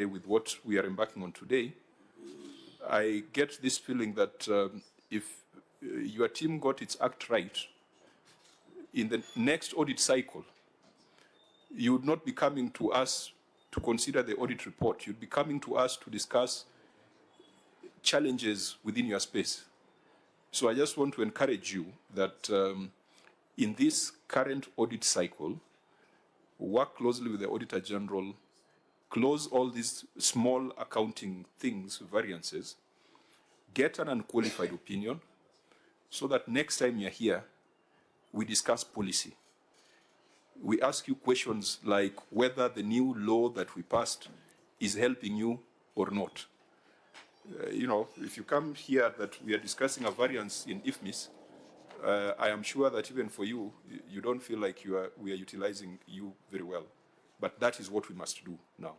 with what we are embarking on today, I get this feeling that if your team got its act right, in the next audit cycle, you would not be coming to us to consider the audit report. You'd be coming to us to discuss challenges within your space. So I just want to encourage you that in this current audit cycle, work closely with the Auditor General, close all these small accounting things, variances, get an unqualified opinion, so that next time you're here, we discuss policy. We ask you questions like whether the new law that we passed is helping you or not. If you come here that we are discussing a variance in IFMIS, I am sure that even for you, you don't feel like we are utilizing you very well. But that is what we must do now.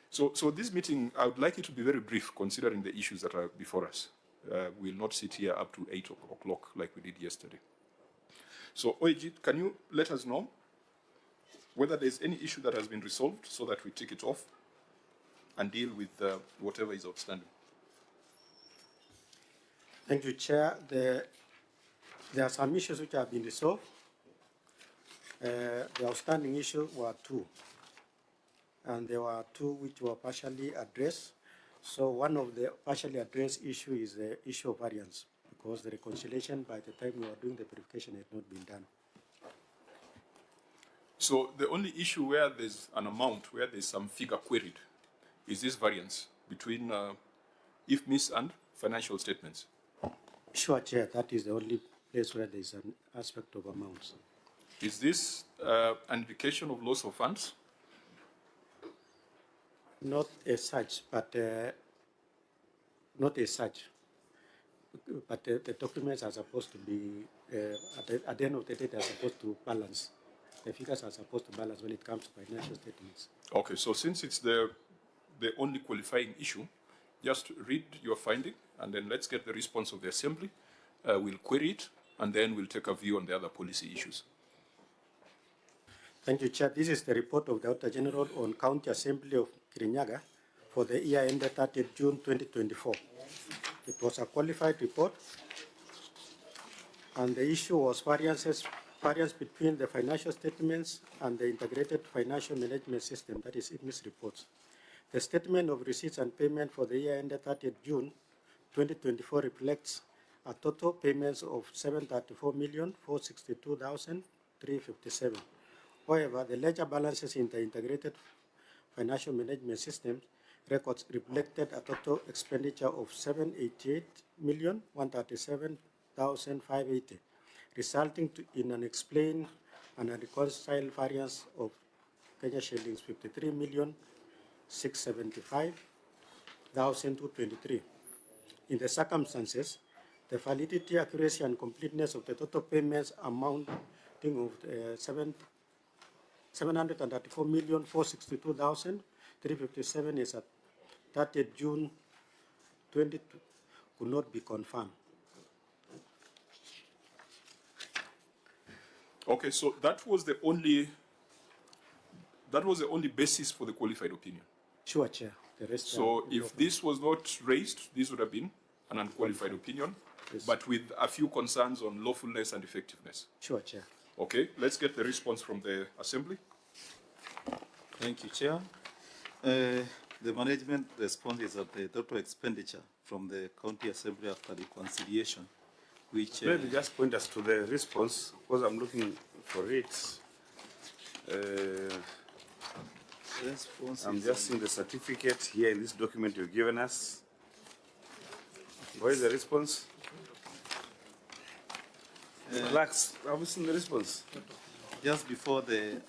So this meeting, I would like it to be very brief, considering the issues that are before us. We'll not sit here up to 8 o'clock like we did yesterday. So, Oijit, can you let us know whether there's any issue that has been resolved so that we take it off and deal with whatever is outstanding? Thank you, Chair. There are some issues which have been resolved. The outstanding issues were 2. And there were 2 which were partially addressed. So one of the partially addressed issue is the issue of variance, because the reconciliation by the time we were doing the verification had not been done. So the only issue where there's an amount, where there's some figure queried, is this variance between IFMIS and financial statements? Sure, Chair. That is the only place where there's an aspect of amounts. Is this an indication of loss of funds? Not as such, but not as such. But the documents are supposed to be, at the end of the day, they're supposed to balance. The figures are supposed to balance when it comes to financial statements. Okay, so since it's the only qualifying issue, just read your finding, and then let's get the response of the Assembly. We'll query it, and then we'll take a view on the other policy issues. Thank you, Chair. This is the report of the Auditor General on County Assembly of Kirinyaga for the year ended 30th June 2024. It was a qualified report, and the issue was variance between the financial statements and the Integrated Financial Management System, that is IFMIS reports. The statement of receipts and payment for the year ended 30th June 2024 reflects a total payments of 734,462,357. However, the ledger balances in the Integrated Financial Management System records reflected a total expenditure of 788,137,580, resulting in an explained and a reconciled variance of Kenya shillings 53,675,223. In the circumstances, the validity, accuracy, and completeness of the total payments amounting of 734,462,357 is at 30th June 20 could not be confirmed. Okay, so that was the only basis for the qualified opinion. Sure, Chair. The rest. So if this was not raised, this would have been an unqualified opinion, yes, but with a few concerns on lawfulness and effectiveness. Sure, Chair. Okay, let's get the response from the Assembly. Thank you, Chair. The management response is that the total expenditure from the County Assembly after reconciliation, which... Maybe just point us to the response, because I'm looking for it. I'm just seeing the certificate here in this document you've given us. Where is the response? Clerks, have you seen the response? Just before the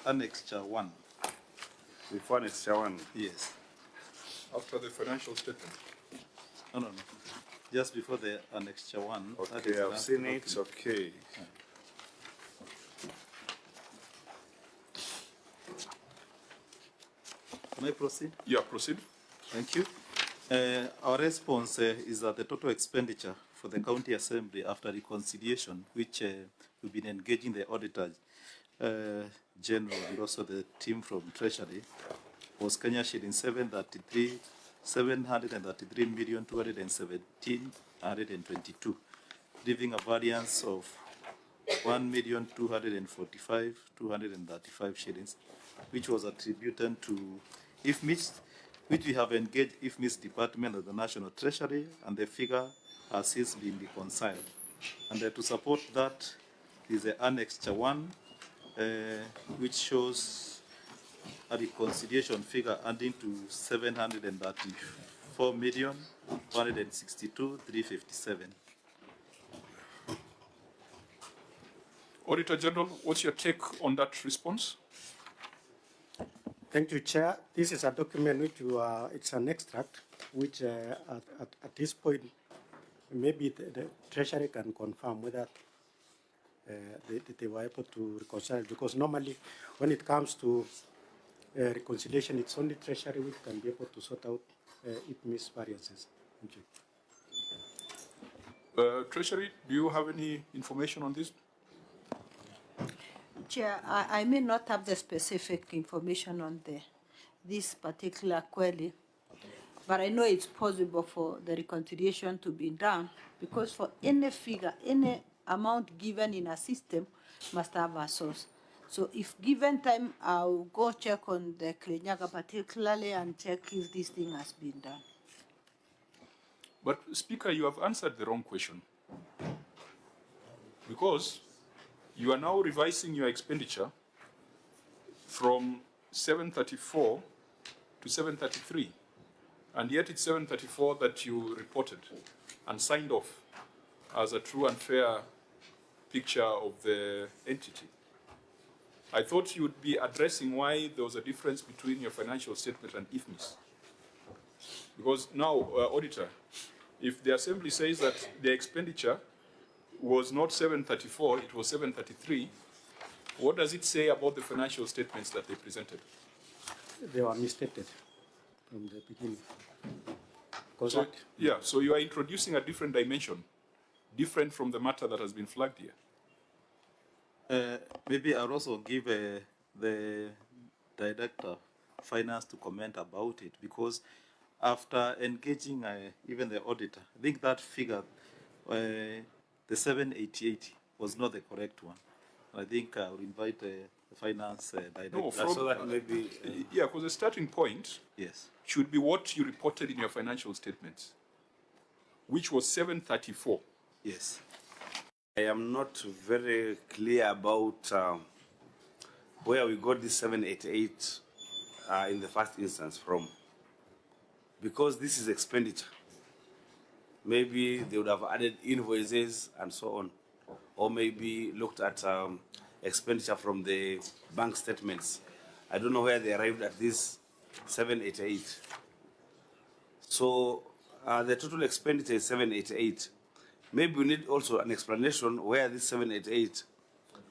Annexure 1. Before Annexure 1? Yes. After the financial statement? No. Just before the Annexure 1. Okay, I've seen it. Okay. Can I proceed? Yeah, proceed. Thank you. Our response is that the total expenditure for the County Assembly after reconciliation, which we've been engaging the Auditor General and also the team from Treasury, was Kenya shilling 733,217,222, leaving a variance of 1,245,235 shillings, which was attributed to IFMIS, which we have engaged IFMIS Department of the National Treasury, and the figure has since been reconciled. And to support that is the Annexure 1, which shows a reconciliation figure adding to 734,162,357. Auditor General, what's your take on that response? Thank you, Chair. This is a document which it's an extract, which at this point, maybe the Treasury can confirm whether they were able to reconcile, because normally when it comes to reconciliation, it's only Treasury which can be able to sort out IFMIS variances. Thank you. Treasury, do you have any information on this? Chair, I may not have the specific information on this particular query, but I know it's possible for the reconciliation to be done, because for any figure, any amount given in a system must have a source. So if given time, I'll go check on the Kirinyaga particularly and check if this thing has been done. But Speaker, you have answered the wrong question, because you are now revising your expenditure from 734 to 733, and yet it's 734 that you reported and signed off as a true and fair picture of the entity. I thought you would be addressing why there was a difference between your financial statement and IFMIS. Because now, Auditor, if the Assembly says that the expenditure was not 734, it was 733, what does it say about the financial statements that they presented? They were misstated from the beginning. So you are introducing a different dimension, different from the matter that has been flagged here. Maybe I'll also give the Director of Finance to comment about it, because after engaging even the auditor, I think that figure, the 788 was not the correct one. I think I'll invite the finance director. No, so that maybe. Yeah, because the starting point should be what you reported in your financial statements, which was 734. Yes. I am not very clear about where we got this 788 in the first instance from, because this is expenditure. Maybe they would have added invoices and so on, or maybe looked at expenditure from the bank statements. I don't know where they arrived at this 788. So the total expenditure is 788. Maybe we need also an explanation where this 788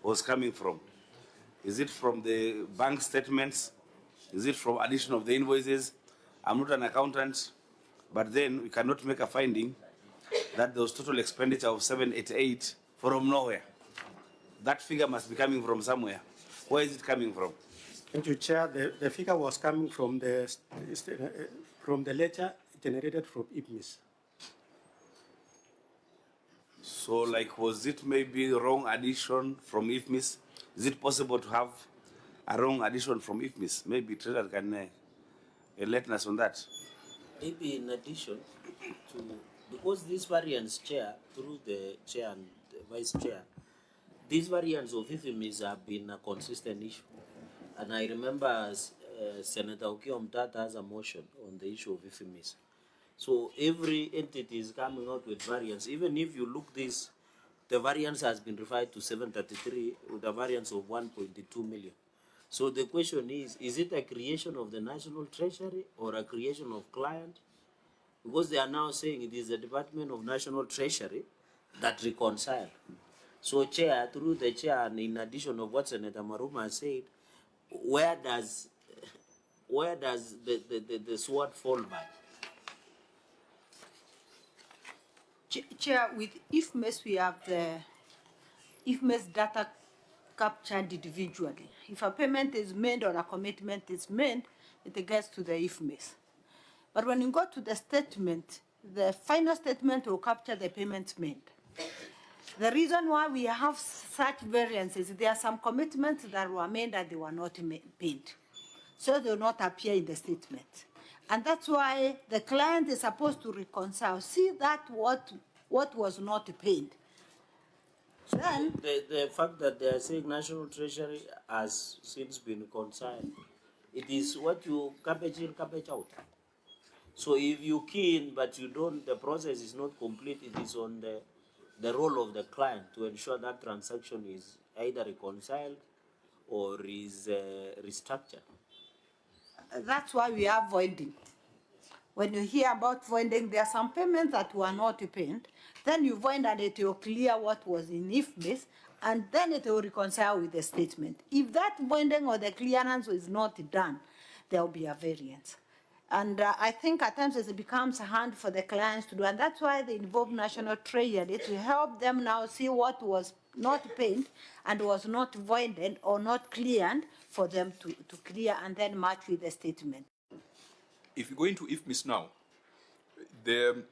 was coming from. Is it from the bank statements? Is it from addition of the invoices? I'm not an accountant, but then we cannot make a finding that there was total expenditure of 788 from nowhere. That figure must be coming from somewhere. Where is it coming from? Thank you, Chair. The figure was coming from the ledger generated from IFMIS. So, like, was it maybe wrong addition from IFMIS? Is it possible to have a wrong addition from IFMIS? Maybe Treasurer can enlighten us on that. Maybe in addition to, because this variance, Chair, through the Chair and the Vice Chair, these variants of IFMIS have been a consistent issue. And I remember Senator Okiya Omtata has a motion on the issue of IFMIS. So every entity is coming out with variance. Even if you look this, the variance has been referred to 733 with a variance of 1.2 million. So the question is it a creation of the National Treasury or a creation of client? Because they are now saying it is the Department of National Treasury that reconciled. So, Chair, through the Chair, and in addition of what Senator Maruma said, where does the sword fall by? Chair, with IFMIS, we have the IFMIS data captured individually. If a payment is made or a commitment is made, it gets to the IFMIS. But when you go to the statement, the final statement will capture the payments made. The reason why we have such variances, there are some commitments that were made that they were not paid. So they will not appear in the statement. And that's why the client is supposed to reconcile, see that what was not paid. Then, the fact that they are saying National Treasury has since been reconciled, it is what you cabbage in, cabbage out. So if you key in, but you don't, the process is not complete, it is on the role of the client to ensure that transaction is either reconciled or is restructured. that's why we are voiding. When you hear about voiding, there are some payments that were not paid. Then you void and it will clear what was in IFMIS, and then it will reconcile with the statement. If that voiding or the clearance is not done, there will be a variance. And I think at times it becomes hard for the clients to do, and that's why they involve National Treasury to help them now see what was not paid and was not voided or not cleared for them to clear and then match with the statement. If you go into IFMIS now, the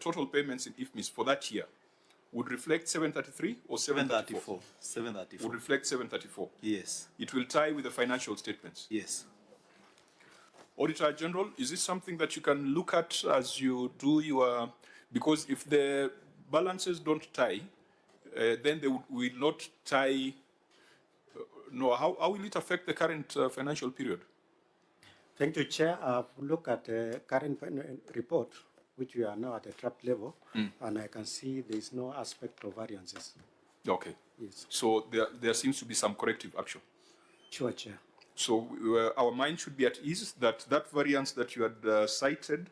total payments in IFMIS for that year would reflect 733 or 734? 734. Would reflect 734. Yes. It will tie with the financial statements. Yes. Auditor General, is this something that you can look at as you do your, because if the balances don't tie, then they will not tie, no, how will it affect the current financial period? Thank you, Chair. I've looked at the current report, which we are now at the draft level, and I can see there is no aspect of variances. Okay. Yes. So there seems to be some corrective action. Sure, Chair. So our mind should be at ease that that variance that you had cited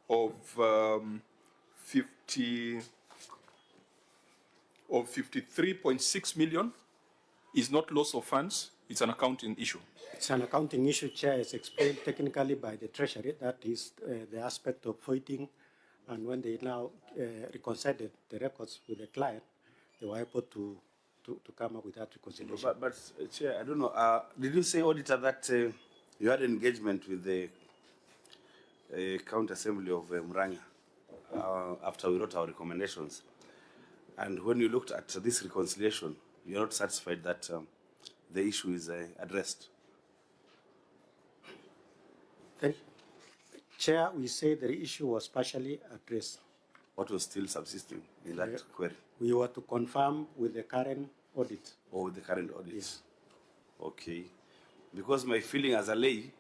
of 53.6 million is not loss of funds, it's an accounting issue. It's an accounting issue, Chair. It's explained technically by the Treasury. That is the aspect of voiding, and when they now reconciled the records with the client, they were able to come up with that reconciliation. But Chair, I don't know. Did you say, Auditor, that you had engagement with the County Assembly of Murang'a after we wrote our recommendations? And when you looked at this reconciliation, you're not satisfied that the issue is addressed? Chair, we say the issue was partially addressed. What was still subsisting in that query? We were to confirm with the current audit. Or with the current audit? Yes. Okay. Because my feeling as a lay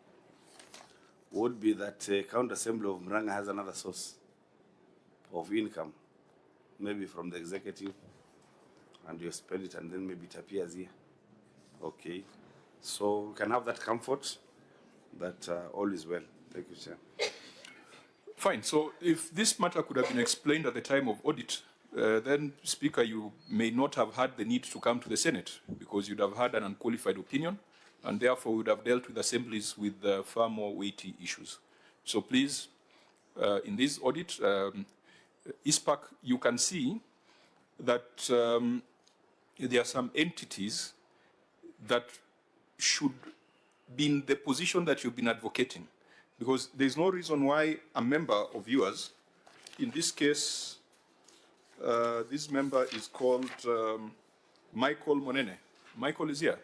would be that County Assembly of Murang'a has another source of income, maybe from the executive, and you spend it and then maybe it appears here. Okay. So we can have that comfort that all is well. Thank you, Chair. Fine. So if this matter could have been explained at the time of audit, then, Speaker, you may not have had the need to come to the Senate because you'd have had an unqualified opinion and therefore would have dealt with assemblies with far more weighty issues. So please, in this audit, ISPAC, you can see that there are some entities that should be in the position that you've been advocating, because there's no reason why a member of yours, in this case, this member is called Michael Monene. Michael is here.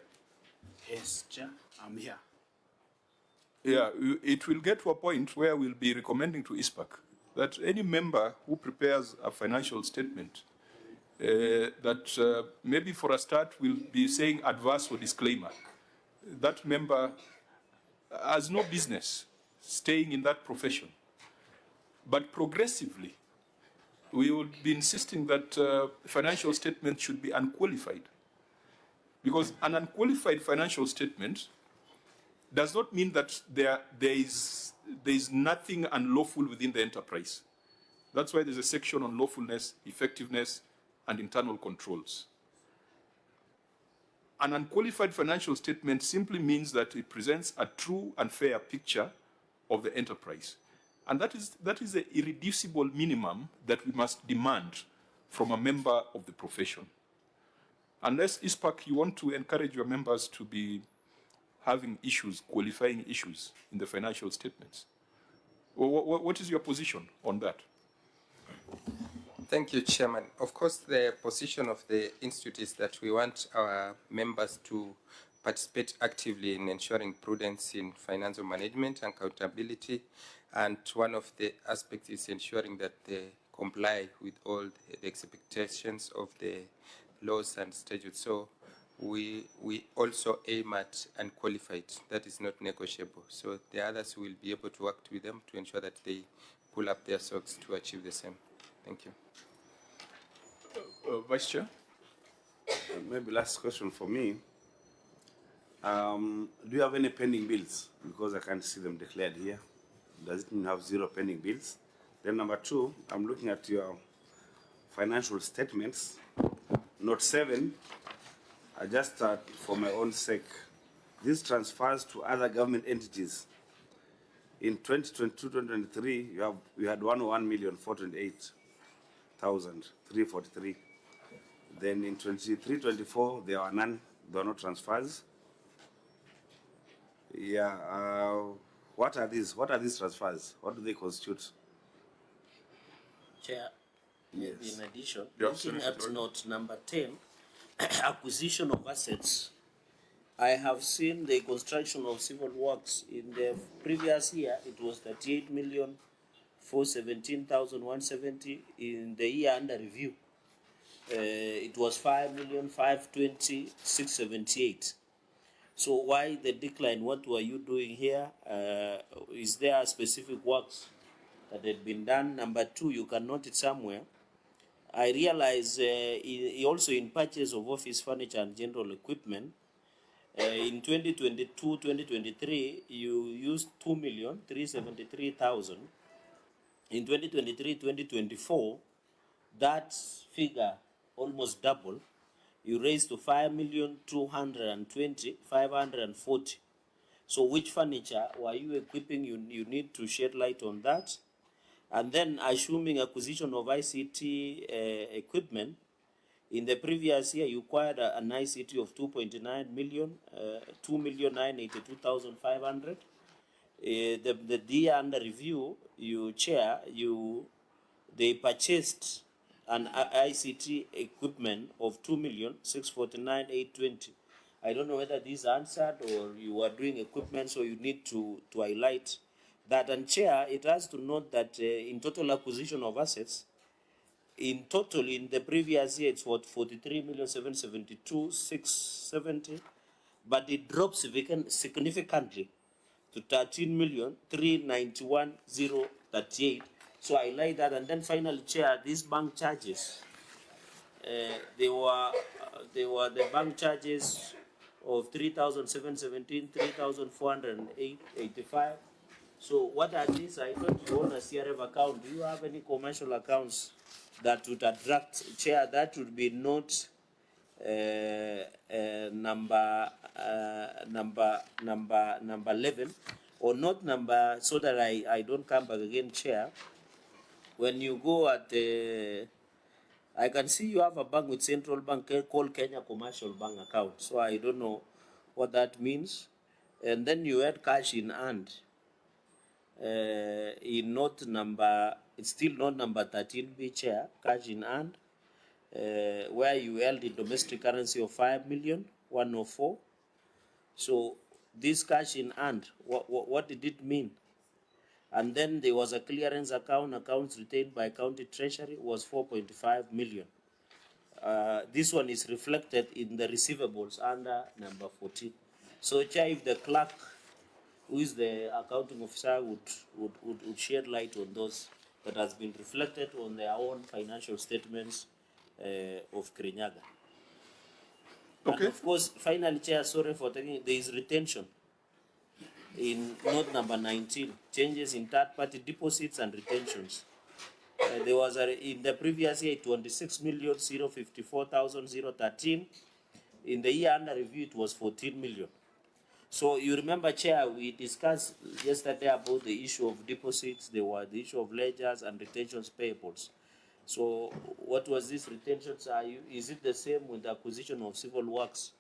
Yes, Chair, I'm here. Yeah, it will get to a point where we'll be recommending to ISPAC that any member who prepares a financial statement, that maybe for a start will be saying adverse or disclaimer. That member has no business staying in that profession. But progressively, we will be insisting that financial statements should be unqualified. Because an unqualified financial statement does not mean that there is nothing unlawful within the enterprise. That's why there's a section on lawfulness, effectiveness, and internal controls. An unqualified financial statement simply means that it presents a true and fair picture of the enterprise. And that is the irreducible minimum that we must demand from a member of the profession. Unless, ISPAC, you want to encourage your members to be having issues, qualifying issues in the financial statements. What is your position on that? Thank you, Chairman. Of course, the position of the Institute is that we want our members to participate actively in ensuring prudence in financial management and accountability. And one of the aspects is ensuring that they comply with all the expectations of the laws and statutes. So we also aim at unqualified. That is not negotiable. So the others will be able to work with them to ensure that they pull up their socks to achieve the same. Thank you. Vice Chair? Maybe last question for me. Do you have any pending bills? Because I can't see them declared here. Does it mean you have 0 pending bills? Then number 2, I'm looking at your financial statements. Note 7, I just for my own sake, this transfers to other government entities. In 2022-2023, you had 101,428,343. Then in 23-24, there are none. There are no transfers. Yeah. What are these? What are these transfers? What do they constitute? Chair, maybe Yes. in addition, Yeah, looking Senator. at note number 10, acquisition of assets. I have seen the construction of civil works in the previous year. It was 38,417,170. In the year under review, it was 5,520,678. So why the decline? What were you doing here? Is there specific works that had been done? Number 2, you can note it somewhere. I realize also in purchase of office furniture and general equipment, in 2022-2023, you used 2,373,000. In 2023-2024, that figure almost double. You raised to 5,220,540. So which furniture were you equipping? You need to shed light on that. And then assuming acquisition of ICT equipment, in the previous year you acquired an ICT of 2.9 million, 2,982,500. The year under review, they purchased an ICT equipment of 2,649,820. I don't know whether this answered or you are doing equipment, so you need to highlight that. And Chair, it has to note that in total acquisition of assets, in total in the previous year it's what 43,772,670, but it drops significantly to 13,391,038. So I like that. And then finally, Chair, these bank charges, they were the bank charges of 3,717, 3,485. So what are these? I thought you own a CRF account. Do you have any commercial accounts that would attract? Chair, that would be note number 11, or not number, so that I don't come back again, Chair. When you go at the, I can see you have a bank with Central Bank called Kenya Commercial Bank account. So I don't know what that means. And then you had cash in hand. In note number, it's still not number 13B, Chair, cash in hand, where you held in domestic currency of 5,104,000. So this cash in hand, what did it mean? And then there was a clearance account, accounts retained by county treasury was 4.5 million. This one is reflected in the receivables under number 14. So, Chair, if the clerk, who is the accounting officer, would shed light on those that has been reflected on their own financial statements of Kirinyaga. Okay. And of course, finally, Chair, sorry for taking, there is retention in note number 19, changes in third-party deposits and retentions. There was in the previous year 26,054,013. In the year under review, it was 14 million. So you remember, Chair, we discussed yesterday about the issue of deposits. There were the issue of ledgers and retentions payables. So what was this retentions? Is it the same with the acquisition of civil works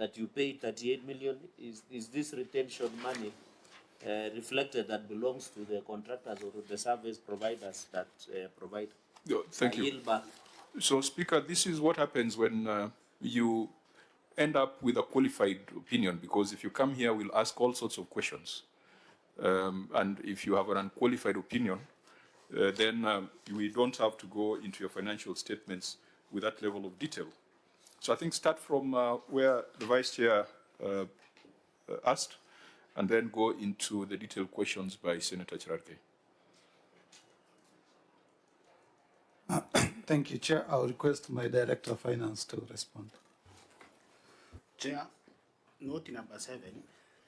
that you paid 38 million, is this retention money reflected that belongs to the contractors or to the service providers that provide? Thank you. Yield back. So, Speaker, this is what happens when you end up with a qualified opinion, because if you come here, we'll ask all sorts of questions. And if you have an unqualified opinion, then we don't have to go into your financial statements with that level of detail. So I think start from where the Vice Chair asked, and then go into the detailed questions by Senator Chirarke. Thank you, Chair. I'll request my Director of Finance to respond. Chair, note number 7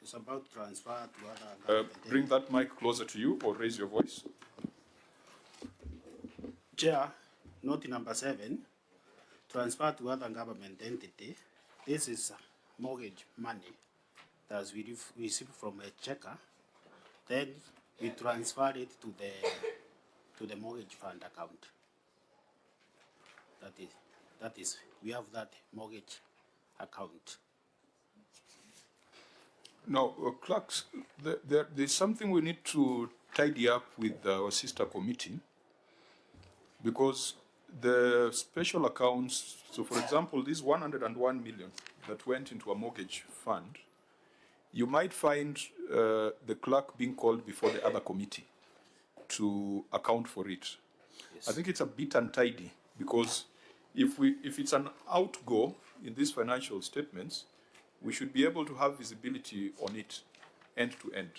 is about transfer to other government Bring that mic closer to you or raise your voice. Chair, note number 7, transfer to other government entity. This is mortgage money that we receive from a checker. Then we transfer it to the mortgage fund account. That is, we have that mortgage account. Now, clerks, there's something we need to tidy up with our sister committee, because the special accounts, so for example, this 101 million that went into a mortgage fund, you might find the clerk being called before the other committee to account for it. Yes. I think it's a bit untidy, because if it's an outgo in these financial statements, we should be able to have visibility on it end to end.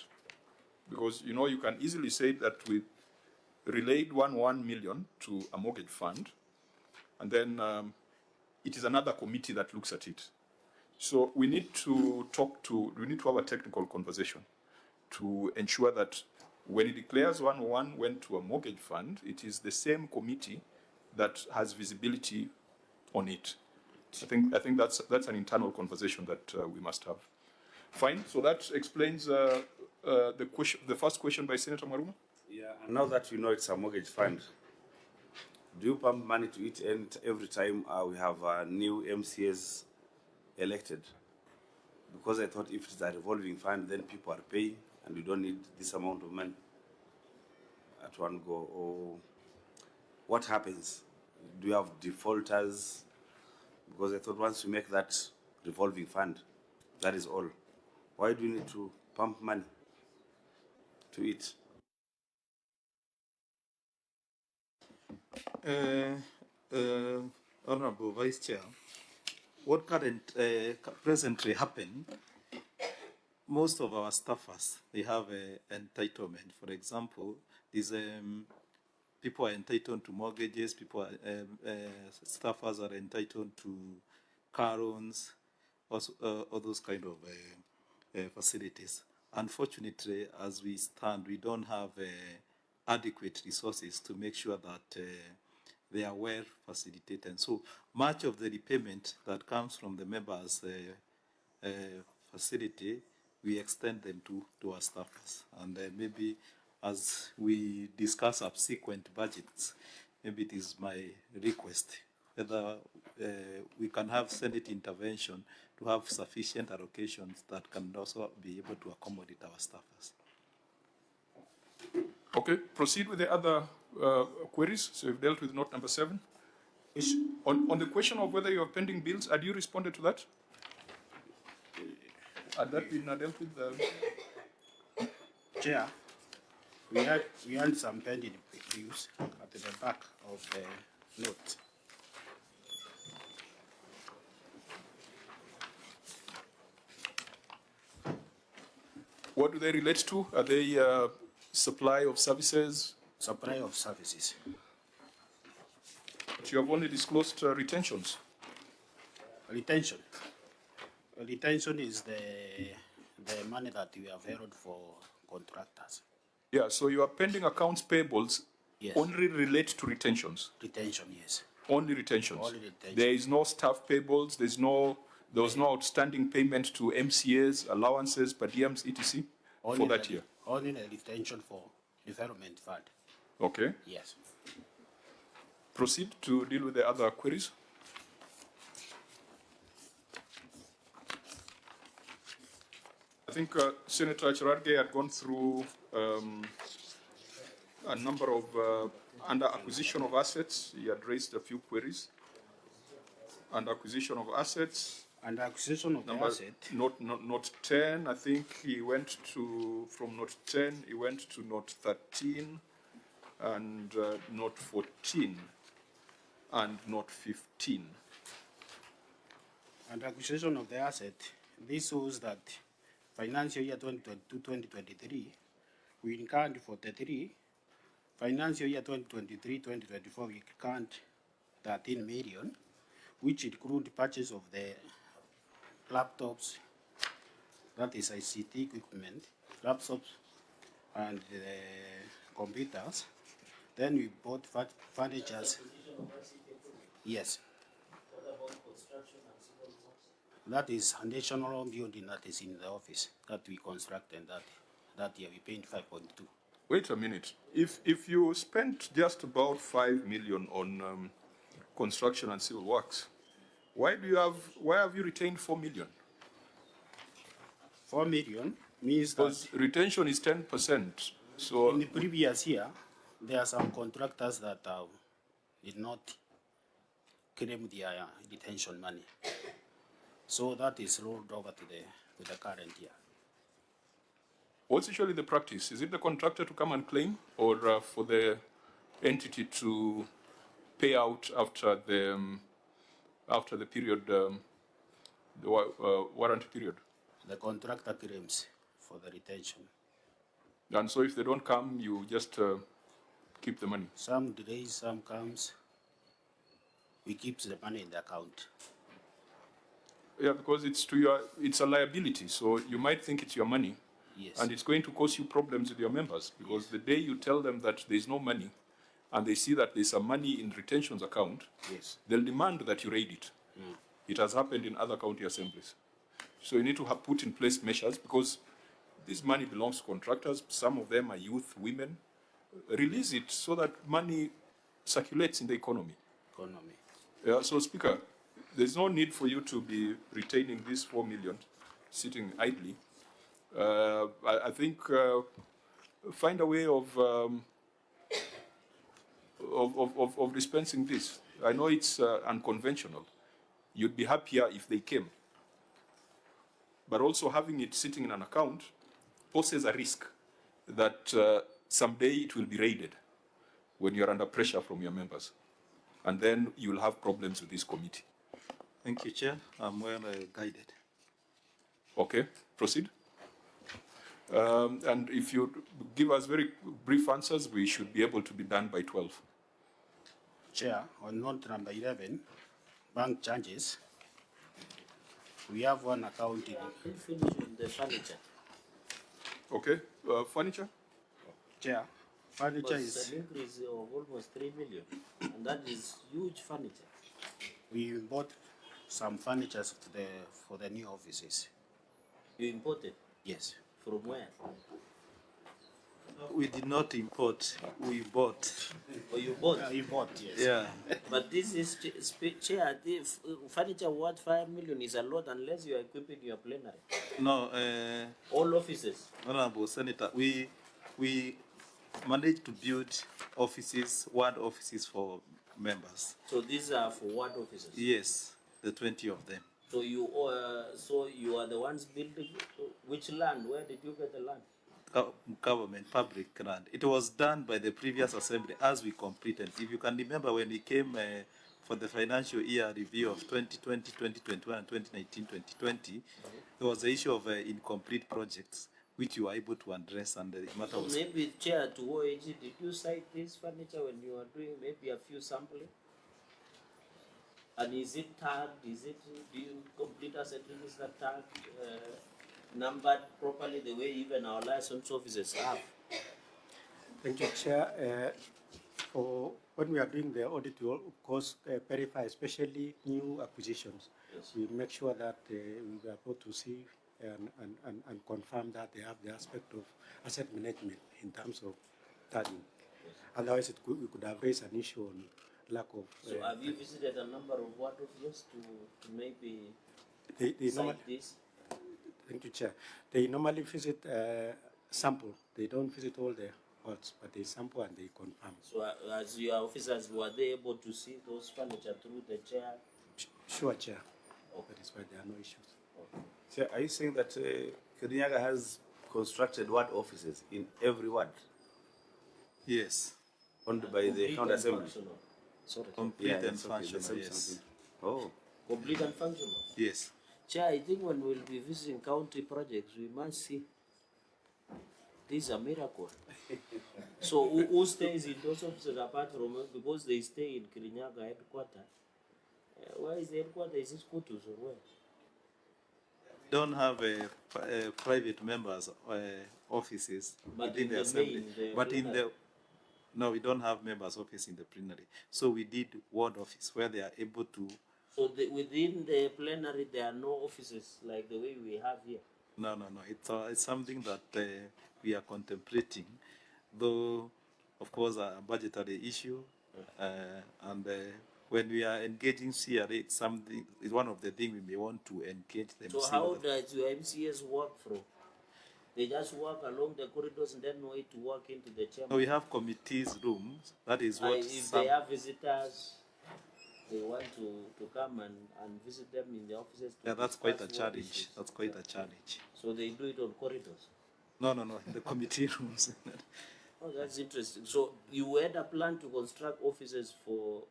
Because, you know, you can easily say that we relayed 1 million to a mortgage fund, and then it is another committee that looks at it. So we need to have a technical conversation to ensure that when it declares 1 went to a mortgage fund, it is the same committee that has visibility on it. I think that's an internal conversation that we must have. Fine. So that explains the first question by Senator Maruma. Yeah, and now that we know it's a mortgage fund, do you pump money to it every time we have new MCAs elected? Because I thought if it's a revolving fund, then people are paying and you don't need this amount of money at one go. Or what happens? Do you have defaulters? Because I thought once you make that revolving fund, that is all. Why do you need to pump money to it? Honorable Vice Chair, what presently happen, most of our staffers, they have an entitlement. For example, these people are entitled to mortgages, staffers are entitled to car loans, also, all those kind of facilities. Unfortunately, as we stand, we don't have adequate resources to make sure that they are well facilitated. So much of the repayment that comes from the members' facility, we extend them to our staffers. And maybe as we discuss subsequent budgets, maybe it is my request whether we can have Senate intervention to have sufficient allocations that can also be able to accommodate our staffers. Okay, proceed with the other queries. So you've dealt with note number 7. On the question of whether you have pending bills, had you responded to that? Had that been dealt with? Chair, we had some pending bills at the back of the note. What do they relate to? Are they supply of services? Supply of services. But you have only disclosed retentions. Retention. Retention is the money that we have held for contractors. Yeah, so your pending accounts payables only relate to retentions. Retention, yes. Only retentions. Only retention. There is no staff payables. There was no outstanding payment to MCAs, allowances, per diems, etc. for that year. Only the retention for development fund. Okay. Yes. Proceed to deal with the other queries. think Senator Chirarge had gone through a number of, under acquisition of assets, he had raised a few queries. Under acquisition of assets, And acquisition of the number, asset, note 10, I think he went to, from note 10, he went to note 13 and note 14 and note 15. and acquisition of the asset, this shows that financial year 2022-2023, we incurred 43. Financial year 2023-2024, we incurred 13 million, which include purchase of the laptops, that is ICT equipment, laptops and the computers. Then we bought furniture. Yes. That is additional building that is in the office that we constructed that year. We paid 5.2. Wait a minute. If you spent just about 5 million on construction and civil works, why have you retained 4 million? 4 million means Because that retention is 10%. So in the previous year, there are some contractors that did not claim their retention money. So that is rolled over to the current year. what's usually the practice? Is it the contractor to come and claim, or for the entity to pay out after the period, the warranty period? The contractor claims for the retention. And so if they don't come, you just keep the money. Some delays, some comes. We keep the money in the account. Yeah, because it's a liability. So you might think it's your money, Yes. and it's going to cause you problems with your members, because the day you tell them that there's no money, and they see that there's some money in retention's account, Yes. they'll demand that you raid it. It has happened in other county assemblies. So you need to have put in place measures, because this money belongs to contractors. Some of them are youth, women. Release it so that money circulates in the economy. Yeah, so Speaker, there's no need for you to be retaining this 4 million sitting idly. I think find a way of dispensing this. I know it's unconventional. You'd be happier if they came. But also having it sitting in an account poses a risk that someday it will be raided when you're under pressure from your members. And then you'll have problems with this committee. Thank you, Chair. I'm well guided. Okay, proceed. And if you give us very brief answers, we should be able to be done by 12. Chair, on note number 11, bank charges. We have one account in We'll finish with the furniture. Okay, furniture? Chair. Furniture It's is, an increase of almost 3 million, and that is huge furniture. we bought some furniture for the new offices. You imported Yes. from where? We did not import, we bought. Or you bought? We bought, yes. Yeah. But this is chair. The furniture worth 5 million is a lot unless you are equipping your plenary. No, All offices. Honorable Senator, we managed to build offices, ward offices for members. So these are for ward offices. Yes, the 20 of them. So you are the ones building. Which land? Where did you get the land? Government, public land. It was done by the previous assembly as we completed. If you can remember when we came for the financial year review of 2020, 2021, and 2019, 2020, there was the issue of incomplete projects, which you were able to address, and the matter was... Maybe, Chair, to OAG, did you cite this furniture when you were doing maybe a few sampling? And is it tagged? Do you complete asset register tagged, numbered properly the way even our license officers have? Thank you, Chair. For when we are doing the audit, we will of course verify, especially new acquisitions. Yes. We make sure that we are able to see and confirm that they have the aspect of asset management in terms of tagging. Yes. Otherwise, we could have raised an issue on lack of. So have you visited a number of ward offices to maybe they cite this? Thank you, Chair. They normally visit sample. They don't visit all the wards, but they sample and they confirm. So as your officers, were they able to see those furniture through the chair? Sure, Chair. That is why there are no issues. So are you saying that Kirinyaga has constructed ward offices in every ward Yes. owned by the Complete county and assembly? functional. Sorry. Complete and it's okay, functional, the same yes. something. Oh, Complete and functional. Yes. Chair, I think when we'll be visiting county projects, we must see. This is a miracle. So who stays in those offices apart from, because they stay in Kirinyaga headquarters? Where is the headquarters? Is it Kutus or where? Don't have a private members offices But within in the the assembly. main, the But in plenary. no, we don't have members office in the plenary. So we did ward office where they are able to. So within the plenary, there are no offices like the way we have here. No. It's something that we are contemplating, though, of course, a budgetary issue, and when we are engaging CRA, it's one of the things we may want to engage them. So how does your MCS work from? They just walk along the corridors and then wait to walk into the chamber? No, we have committees rooms. That is what If they have visitors, they want to come and visit them in the offices. Yeah, that's quite a discuss what challenge. issues. That's quite a challenge. So they do it on corridors. No, in the committee rooms. Oh, that's interesting. So you had a plan to construct offices for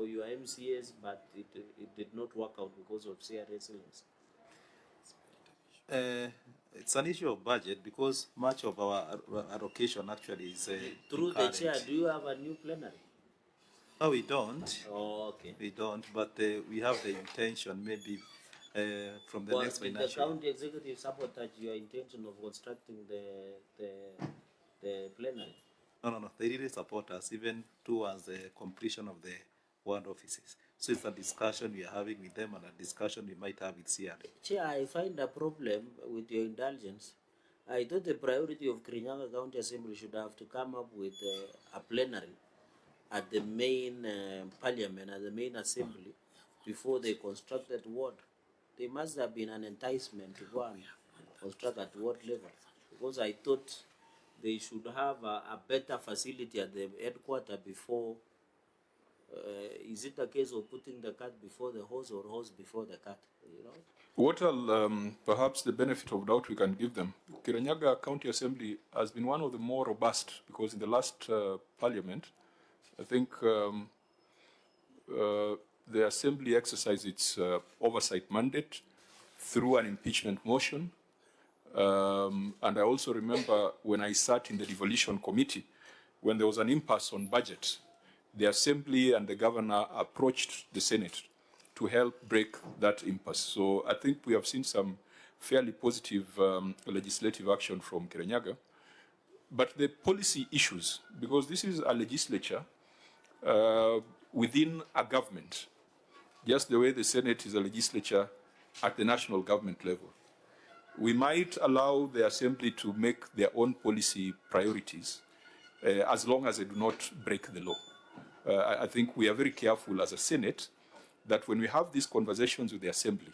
your MCAs, but it did not work out because of CRA ceilings. It's an issue of budget because much of our allocation actually is Through the chair, do you have a new plenary? No, we don't. Oh, okay. We don't, but we have the intention maybe from the next did the financial. county executive sabotage your intention of constructing the plenary? No. They really support us even towards the completion of the ward offices. So it's a discussion we are having with them and a discussion we might have with CRA. Chair, I find a problem with your indulgence. I thought the priority of Kirinyaga County Assembly should have to come up with a plenary at the main parliament, at the main assembly, before they construct that ward. There must have been an enticement to go and construct at ward level, because I thought they should have a better facility at the headquarters before. Is it a case of putting the cat before the horse or horse before the cat? You know. What perhaps the benefit of doubt we can give them, Kirinyaga County Assembly has been one of the more robust, because in the last parliament, I think the Assembly exercised its oversight mandate through an impeachment motion. And I also remember when I sat in the devolution committee, when there was an impasse on budget, the Assembly and the governor approached the Senate to help break that impasse. So I think we have seen some fairly positive legislative action from Kirinyaga. But the policy issues, because this is a legislature within a government, just the way the Senate is a legislature at the national government level. We might allow the Assembly to make their own policy priorities as long as they do not break the law. I think we are very careful as a Senate that when we have these conversations with the Assembly,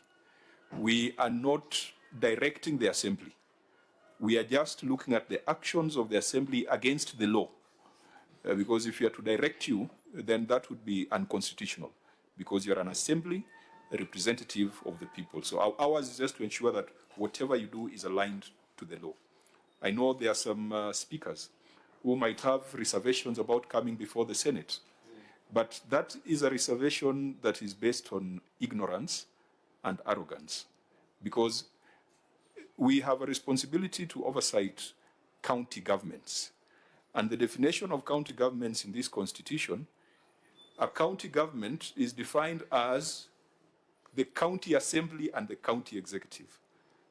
we are not directing the Assembly. We are just looking at the actions of the Assembly against the law. Because if we are to direct you, then that would be unconstitutional, because you are an Assembly, a representative of the people. So ours is just to ensure that whatever you do is aligned to the law. I know there are some speakers who might have reservations about coming before the Senate. But that is a reservation that is based on ignorance and arrogance, because we have a responsibility to oversight county governments. And the definition of county governments in this constitution, a county government is defined as the county assembly and the county executive.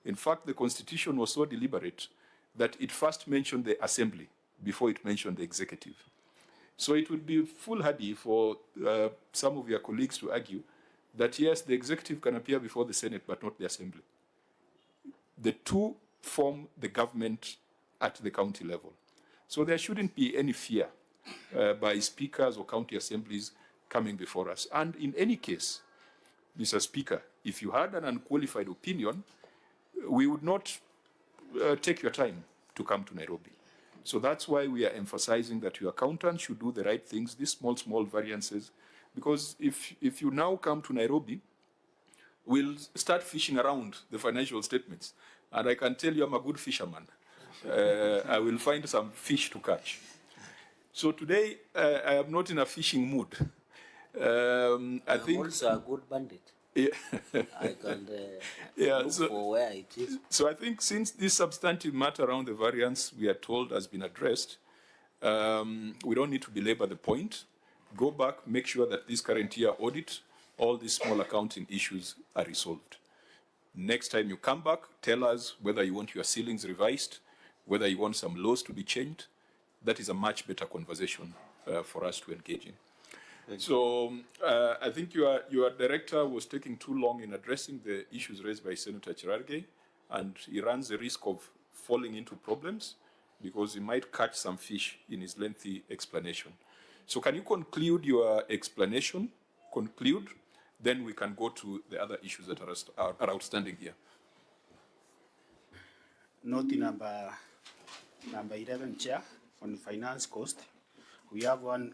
In fact, the constitution was so deliberate that it first mentioned the assembly before it mentioned the executive. So it would be foolhardy for some of your colleagues to argue that, yes, the executive can appear before the Senate, but not the Assembly. The two form the government at the county level. So there shouldn't be any fear by speakers or county assemblies coming before us. And in any case, Mr. Speaker, if you had an unqualified opinion, we would not take your time to come to Nairobi. So that's why we are emphasizing that your accountant should do the right things, these small variances, because if you now come to Nairobi, we'll start fishing around the financial statements. And I can tell you I'm a good fisherman. I will find some fish to catch. So today, I am not in a fishing mood. I think also a good bandit. Yeah. I can look so, for where it is. So I think since this substantive matter around the variance we are told has been addressed, we don't need to belabor the point. Go back, make sure that this current year audit, all these small accounting issues are resolved. Next time you come back, tell us whether you want your ceilings revised, whether you want some laws to be changed. That is a much better conversation for us to engage in. So I think your director was taking too long in addressing the issues raised by Senator Chirarge, and he runs the risk of falling into problems because he might catch some fish in his lengthy explanation. So can you conclude your explanation? Conclude, then we can go to the other issues that are outstanding here. Note number 11, Chair, on finance cost, we have one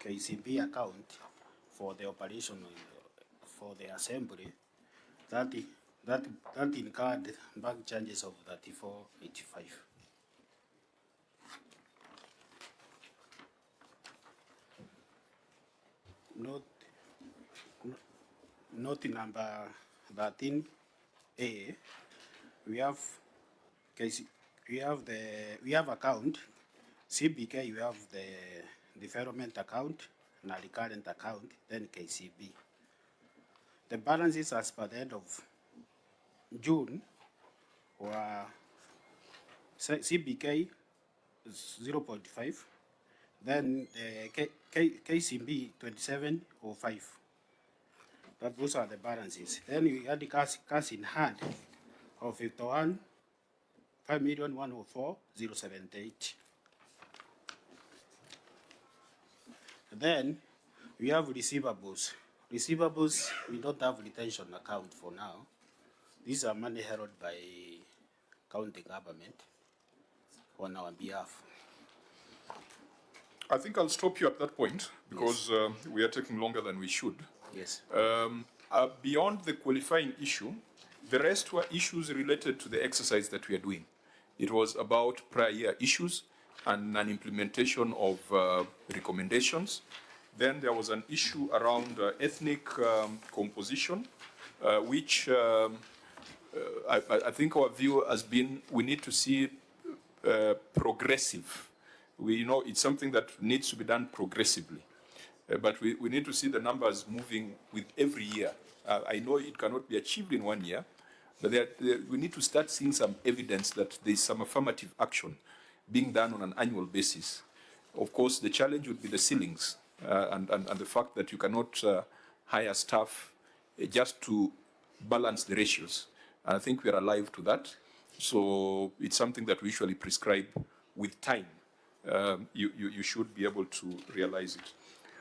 KCB account for the operation for the assembly that incurred bank charges of 34.85. Note number 13A, we have account CBK, we have the development account and a recurrent account, then KCB. The balances as per the end of June were CBK 0.5, then KCB 27.05. Those are the balances. Then we had the cash in hand of 5,104,078. Then we have receivables. Receivables, we don't have retention account for now. These are money held by county government on our behalf. I think I'll stop you at that point because we are taking longer than we should. Yes. Beyond the qualifying issue, the rest were issues related to the exercise that we are doing. It was about prior year issues and an implementation of recommendations. Then there was an issue around ethnic composition, which I think our view has been we need to see progressive. We know it's something that needs to be done progressively. But we need to see the numbers moving with every year. I know it cannot be achieved in 1 year, but we need to start seeing some evidence that there is some affirmative action being done on an annual basis. Of course, the challenge would be the ceilings and the fact that you cannot hire staff just to balance the ratios. And I think we are alive to that. So it's something that we usually prescribe with time. You should be able to realize it.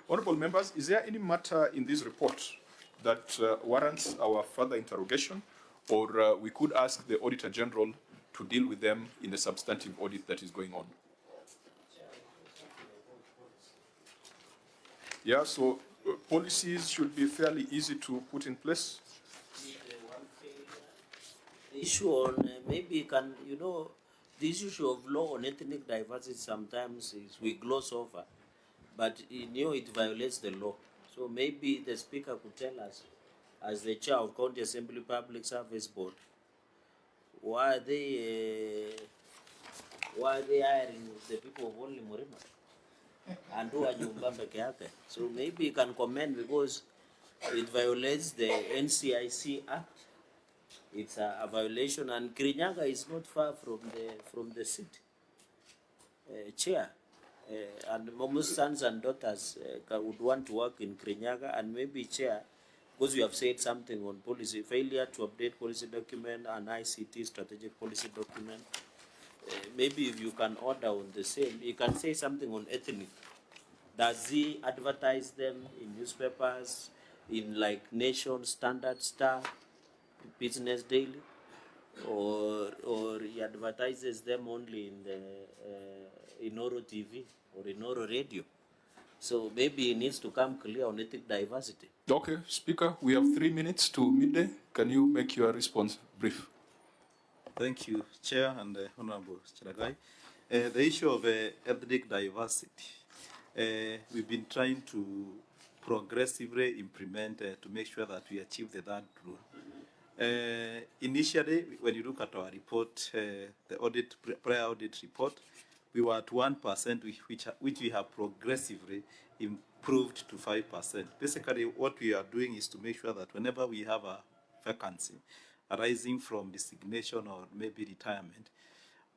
Honourable members, is there any matter in this report that warrants our further interrogation, or we could ask the Auditor General to deal with them in the substantive audit that is going on? Yeah, so policies should be fairly easy to put in place. The issue on maybe can, this issue of law on ethnic diversity sometimes is we gloss over, but it violates the law. So maybe the Speaker could tell us, as the Chair of County Assembly Public Service Board, why are they hiring the people of only Murima and who are Nyumbambe Keake? So maybe you can comment because it violates the NCIC Act. It's a violation, and Kirinyaga is not far from the city. Chair, and most sons and daughters would want to work in Kirinyaga, and maybe Chair, because we have said something on policy, failure to update policy document and ICT strategic policy document. Maybe if you can order on the same, you can say something on ethnic. Does he advertise them in newspapers, in like Nation, Standard, Star, Business Daily? or he advertises them only in the in Oro TV or in Oro Radio. So maybe he needs to come clear on ethnic diversity. Okay, Speaker, we have 3 minutes to midday. Can you make your response brief? Thank you, Chair and Honorable Chiragai. The issue of ethnic diversity, we've been trying to progressively implement to make sure that we achieve the third rule. Initially, when you look at our report, the prior audit report, we were at 1%, which we have progressively improved to 5%. Basically, what we are doing is to make sure that whenever we have a vacancy arising from designation or maybe retirement,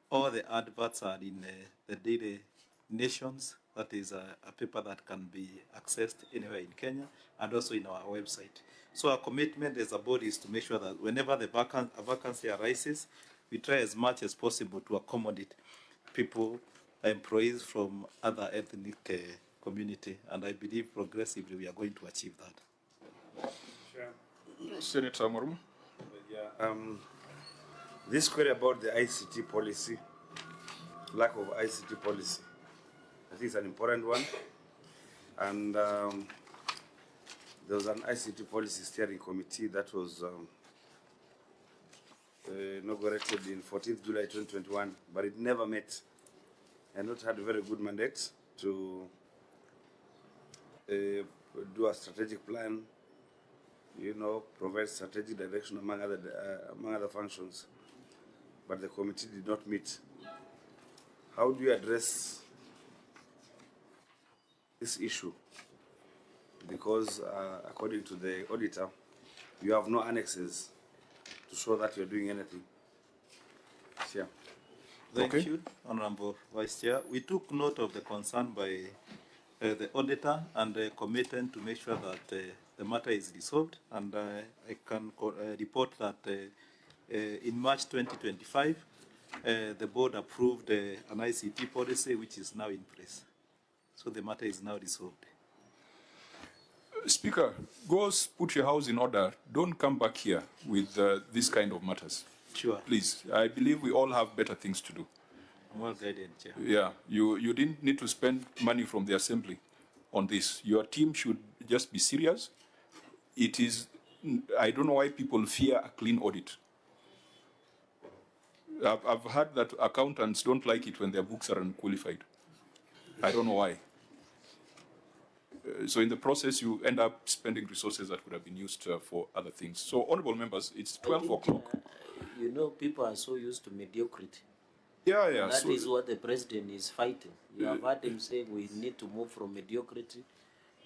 all the adverts are in the Daily Nations. That is a paper that can be accessed anywhere in Kenya and also in our website. So our commitment as a body is to make sure that whenever a vacancy arises, we try as much as possible to accommodate people, employees from other ethnic community, and I believe progressively we are going to achieve that. Senator Morumu. Yeah, this query about the ICT policy, lack of ICT policy, I think it's an important one. And there was an ICT policy steering committee that was inaugurated in 14th July 2021, but it never met and not had a very good mandate to do a strategic plan, you know, provide strategic direction among other functions. But the committee did not meet. How do you address this issue? Because according to the auditor, you have no annexes to show that you're doing anything. Yeah. Thank you, Honorable Vice Chair. We took note of the concern by the auditor and committed to make sure that the matter is resolved. And I can report that in March 2025, the board approved an ICT policy which is now in place. So the matter is now resolved. Speaker, go put your house in order. Don't come back here with this kind of matters. Sure. Please, I believe we all have better things to do. Well guided, Chair. Yeah, you didn't need to spend money from the assembly on this. Your team should just be serious. It is, I don't know why people fear a clean audit. I've heard that accountants don't like it when their books are unqualified. I don't know why. So in the process, you end up spending resources that would have been used for other things. So, honorable members, it's 12 o'clock. You know, people are so used to mediocrity. Yeah, yeah. That is what the president is fighting. You have heard him saying we need to move from mediocrity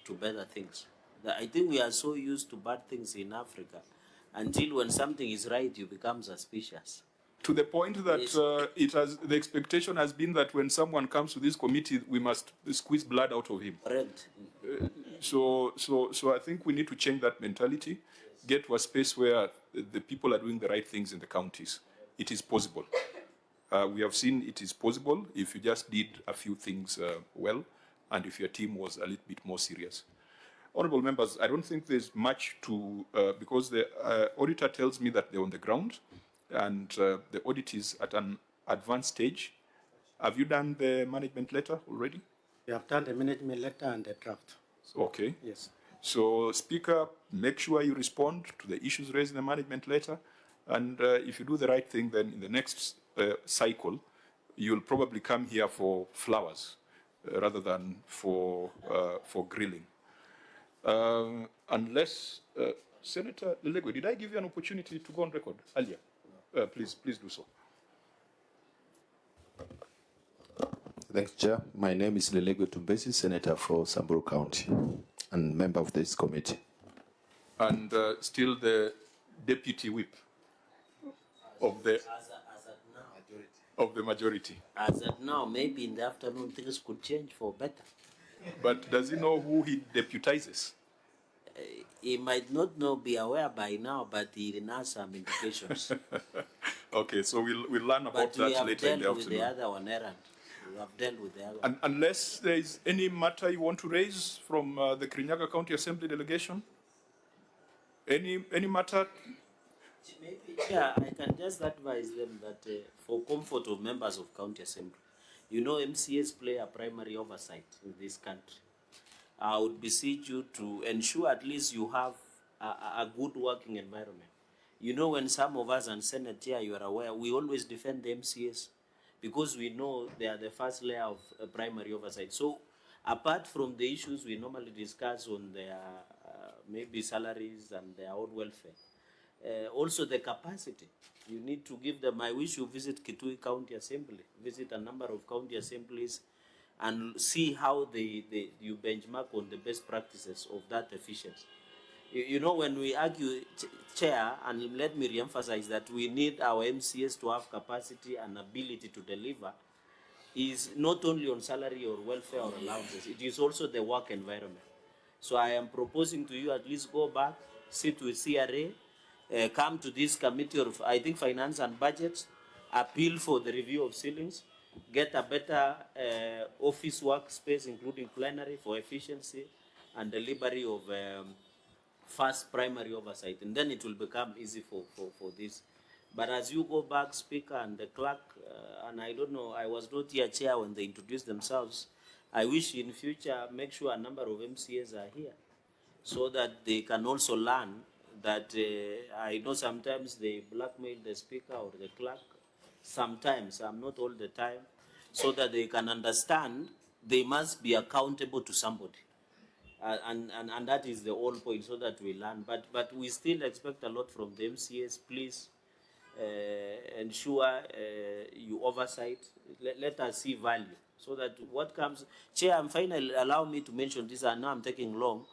to better things. I think we are so used to bad things in Africa until when something is right, you become suspicious. To the point that the expectation has been that when someone comes to this committee, we must squeeze blood out of him. Correct. So I think we need to change that mentality, get to a space where the people are doing the right things in the counties. It is possible. We have seen it is possible if you just did a few things well, and if your team was a little bit more serious. Honorable members, I don't think there's much to, because the auditor tells me that they're on the ground, and the audit is at an advanced stage. Have you done the management letter already? We have done the management letter and the draft. Okay. Yes. So, Speaker, make sure you respond to the issues raised in the management letter, and if you do the right thing, then in the next cycle, you'll probably come here for flowers rather than for grilling. Unless, Senator Lelego, did I give you an opportunity to go on record earlier? Please do so. Thanks, Chair. My name is Lelego Tumbesi, Senator for Samburu County and member of this committee. And still the deputy whip of the majority. As of now, maybe in the afternoon things could change for better. But does he know who he deputizes? He might not be aware by now, but he has some indications. Okay, so we'll learn about that later in the afternoon. With the other one, Errand. We have dealt with the other one. Unless there is any matter you want to raise from the Kirinyaga County Assembly delegation? Any matter? Yeah, I can just advise them that for comfort of members of county assembly, you know, MCAs play a primary oversight in this country. I would beseech you to ensure at least you have a good working environment. You know, when some of us and Senate here, you are aware, we always defend the MCAs because we know they are the first layer of primary oversight. So apart from the issues we normally discuss on their maybe salaries and their own welfare, also the capacity. You need to give them, I wish you visit Kitui County Assembly, visit a number of county assemblies and see how you benchmark on the best practices of that efficiency. You know, when we argue, Chair, and let me reemphasize that we need our MCS to have capacity and ability to deliver, is not only on salary or welfare or allowances, it is also the work environment. So I am proposing to you at least go back, sit with CRA, come to this committee of, I think, finance and budget, appeal for the review of ceilings, get a better office workspace, including plenary for efficiency and delivery of first primary oversight, and then it will become easy for this. But as you go back, Speaker and the clerk, and I don't know, I was not here, Chair, when they introduced themselves. I wish in future, make sure a number of MCAs are here so that they can also learn that I know sometimes they blackmail the Speaker or the clerk. Sometimes, not all the time, so that they can understand they must be accountable to somebody. And that is the whole point, so that we learn. But we still expect a lot from the MCAs. Please ensure you oversight. Let us see value, so that what comes. Chair, and finally, allow me to mention this. I know I'm taking long.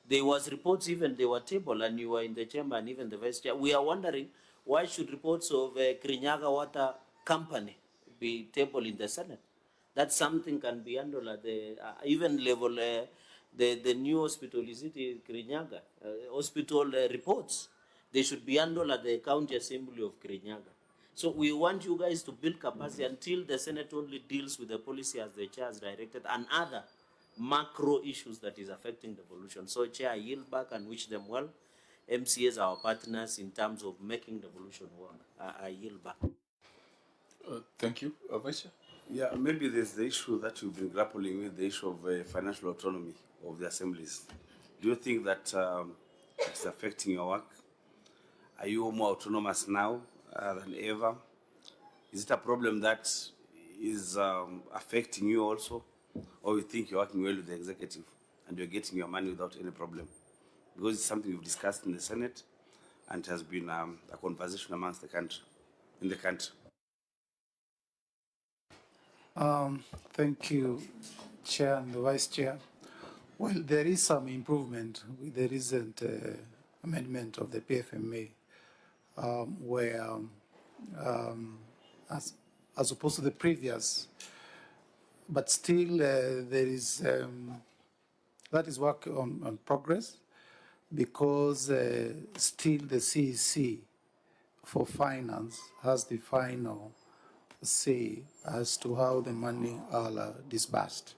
There was reports, even they were tabled, and you were in the chamber, and even the vice chair. We are wondering why should reports of Kirinyaga Water Company be tabled in the Senate? That something can be handled at the even level. The new hospital, is it Kirinyaga? Hospital reports, they should be handled at the County Assembly of Kirinyaga. So we want you guys to build capacity until the Senate only deals with the policy as the chair has directed and other macro issues that is affecting the evolution. So, Chair, I yield back and wish them well. MCAs are our partners in terms of making the evolution work. I yield back. Thank you. Vice Chair? Yeah, maybe there's the issue that you've been grappling with, the issue of financial autonomy of the assemblies. Do you think that it's affecting your work? Are you more autonomous now than ever? Is it a problem that is affecting you also? Or you think you're working well with the executive and you're getting your money without any problem? Because it's something we've discussed in the Senate and it has been a conversation amongst the country, in the country. Thank you, Chair and the Vice Chair. Well, there is some improvement with the recent amendment of the PFMA, where, as opposed to the previous, but still there is, that is work on progress, because still the CEC for finance has the final say as to how the money are disbursed.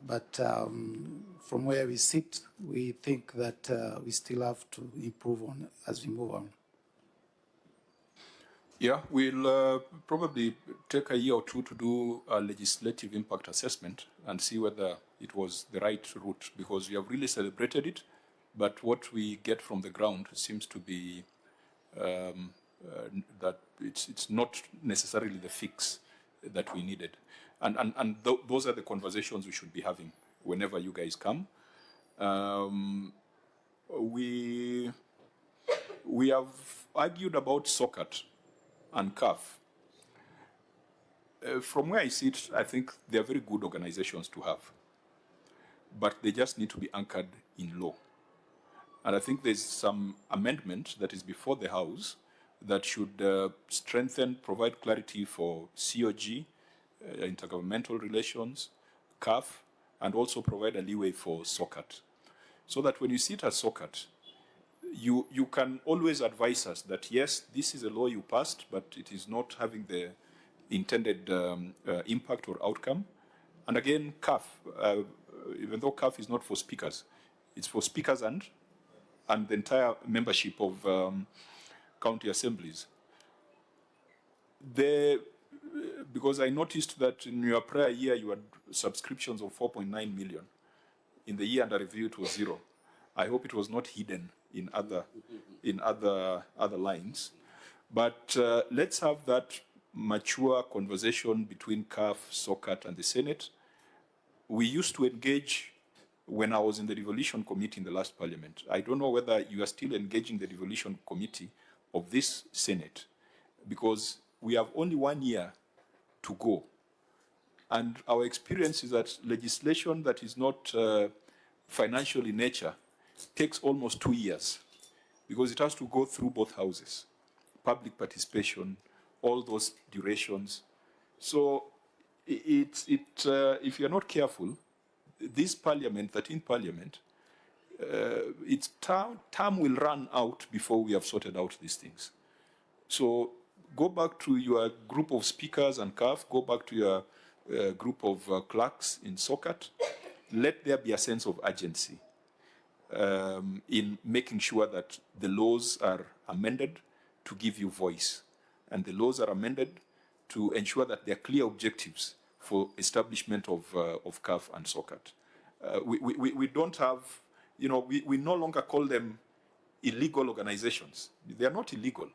But from where we sit, we think that we still have to improve on as we move on. Yeah, we'll probably take a year or two to do a legislative impact assessment and see whether it was the right route, because we have really celebrated it, but what we get from the ground seems to be that it's not necessarily the fix that we needed. And those are the conversations we should be having whenever you guys come. We have argued about SOCAT and CAF. From where I sit, I think they are very good organizations to have, but they just need to be anchored in law. And I think there's some amendment that is before the House that should strengthen, provide clarity for COG, intergovernmental relations, CAF, and also provide a leeway for SOCAT. So that when you sit at SOCAT, you can always advise us that, yes, this is a law you passed, but it is not having the intended impact or outcome. And again, CAF, even though CAF is not for speakers, it's for speakers and the entire membership of county assemblies. Because I noticed that in your prior year you had subscriptions of 4.9 million. In the year under review it was 0. I hope it was not hidden in other lines. But let's have that mature conversation between CAF, SOCAT, and the Senate. We used to engage when I was in the devolution committee in the last parliament. I don't know whether you are still engaging the devolution committee of this Senate, because we have only 1 year to go. And our experience is that legislation that is not financial in nature takes almost 2 years, because it has to go through both houses, public participation, all those durations. So if you're not careful, this parliament, 13th parliament, its term will run out before we have sorted out these things. So go back to your group of speakers and CAF, go back to your group of clerks in SOCAT. Let there be a sense of urgency in making sure that the laws are amended to give you voice, and the laws are amended to ensure that there are clear objectives for establishment of CAF and SOCAT. We don't have, we no longer call them illegal organizations. They are not illegal.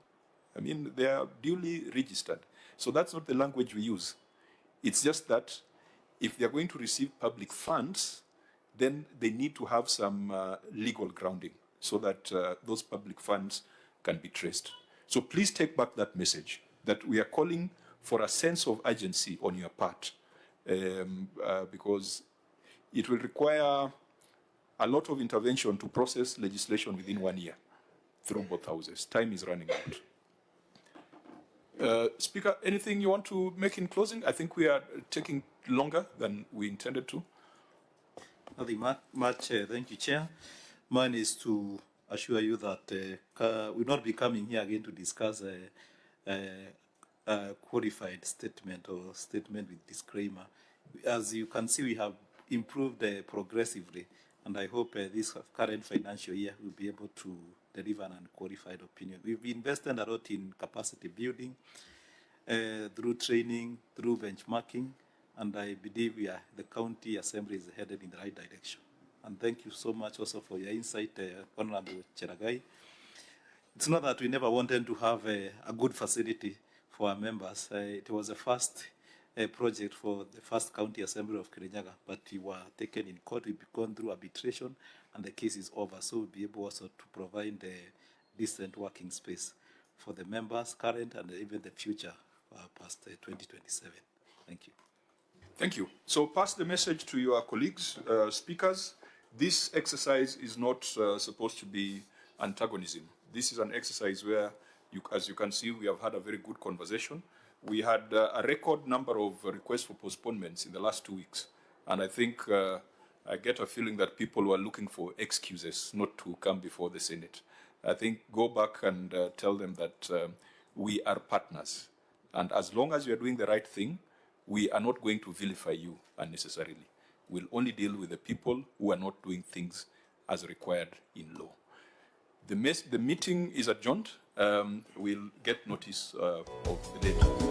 I mean, they are duly registered. So that's not the language we use. It's just that if they're going to receive public funds, then they need to have some legal grounding so that those public funds can be traced. So please take back that message, that we are calling for a sense of urgency on your part, because it will require a lot of intervention to process legislation within 1 year through both houses. Time is running out. Speaker, anything you want to make in closing? I think we are taking longer than we intended to. Nothing much. Thank you, Chair. Mine is to assure you that we'll not be coming here again to discuss a qualified statement or statement with disclaimer. As you can see, we have improved progressively, and I hope this current financial year will be able to deliver an unqualified opinion. We've invested a lot in capacity building, through training, through benchmarking, and I believe the county assembly is headed in the right direction. And thank you so much also for your insight, Honorable Cheragai. It's not that we never wanted to have a good facility for our members. It was the first project for the first county assembly of Kirinyaga, but we were taken in court. We've gone through arbitration, and the case is over. So we'll be able also to provide a decent working space for the members, current and even the future, past 2027. Thank you. Thank you. So pass the message to your colleagues, speakers. This exercise is not supposed to be antagonism. This is an exercise where, as you can see, we have had a very good conversation. We had a record number of requests for postponements in the last 2 weeks. And I think I get a feeling that people were looking for excuses not to come before the Senate. I think go back and tell them that we are partners. And as long as you are doing the right thing, we are not going to vilify you unnecessarily. We'll only deal with the people who are not doing things as required in law. The meeting is adjourned. We'll get notice of the date.